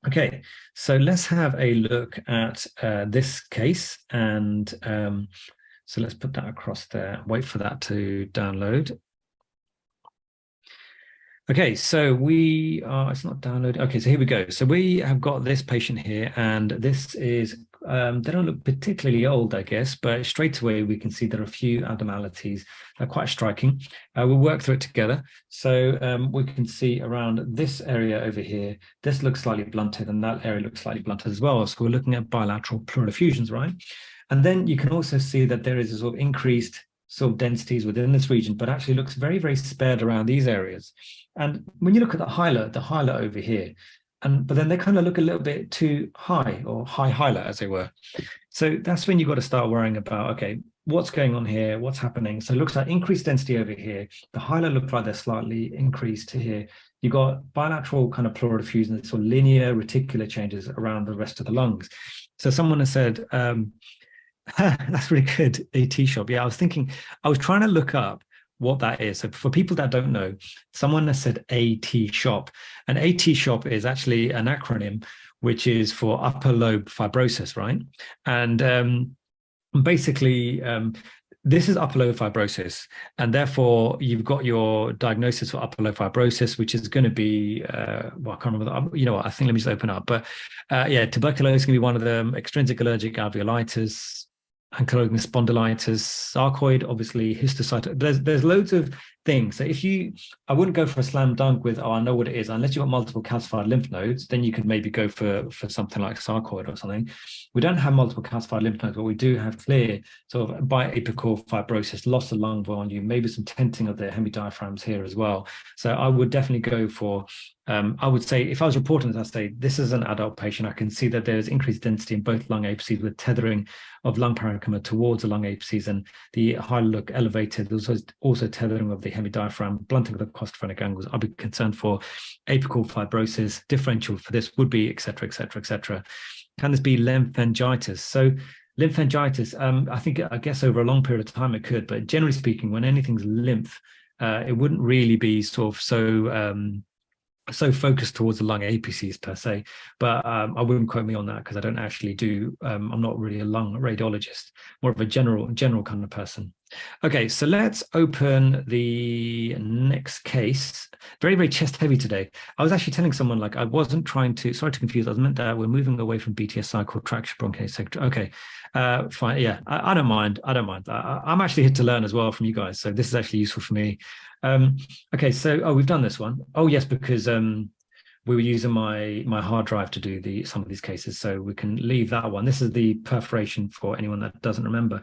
Okay, so let's have a look at this case. And so let's put that across there, wait for that to download. Okay, so we are, it's not downloaded. Okay, so here we go. So we have got this patient here, and this is, they don't look particularly old, I guess, but straight away we can see there are a few abnormalities that are quite striking. We'll work through it together. So we can see around this area over here, this looks slightly blunted, and that area looks slightly blunted as well. So we're looking at bilateral pleural effusions, right? And then you can also see that there is a sort of increased sort of densities within this region, but actually looks very, very spared around these areas. And when you look at the highlight over here, but then they kind of look a little bit too high or high highlight, as they were. So that's when you've got to start worrying about, okay, what's going on here? What's happening? So it looks like increased density over here. The highlight look like they're slightly increased here. You've got bilateral kind of pleural effusion, sort of linear reticular changes around the rest of the lungs. So someone has said, that's really good. AT shop. Yeah, I was trying to look up what that is. So for people that don't know, someone has said AT shop. And AT shop is actually an acronym, which is for upper lobe fibrosis, right? And basically, this is upper lobe fibrosis, and therefore you've got your diagnosis for upper lobe fibrosis, which is going to be, well, I can't remember. You know what? I think let me just open up. But yeah, tuberculosis can be one of them. Extrinsic allergic alveolitis, ankylosing spondylitis, sarcoid, obviously histiocytosis. There's loads of things. So I wouldn't go for a slam dunk with, oh, I know what it is, unless you've got multiple calcified lymph nodes. Then you could maybe go for something like sarcoid or something. We don't have multiple calcified lymph nodes, but we do have clear sort of biapical fibrosis, loss of lung volume, maybe some tenting of the hemidiaphragms here as well. So I would definitely go for. I would say if I was reporting this, I'd say this is an adult patient. I can see that there's increased density in both lung apices with tethering of lung parenchyma towards the lung apices, and the high look elevated. There's also tethering of the hemidiaphragm, blunting of the costophrenic angles. I'd be concerned for apical fibrosis. Differential for this would be, et cetera, et cetera, et cetera. Can this be lymphangitis? So lymphangitis, I guess over a long period of time it could, but generally speaking, when anything's lymph, it wouldn't really be sort of so focused towards the lung apices per se, but I wouldn't quote me on that because I don't actually do. I'm not really a lung radiologist, more of a general kind of person. Okay, so let's open the next case. Very, very chest heavy today. I was actually telling someone, like, I wasn't trying to, sorry to confuse, I was meant that we're moving away from BTS cycle traction bronchitis. Okay, fine. Yeah, I don't mind. I don't mind. I'm actually here to learn as well from you guys. So this is actually useful for me. Okay, so we've done this one. Oh yes, because we were using my hard drive to do some of these cases, so we can leave that one. This is the perforation for anyone that doesn't remember.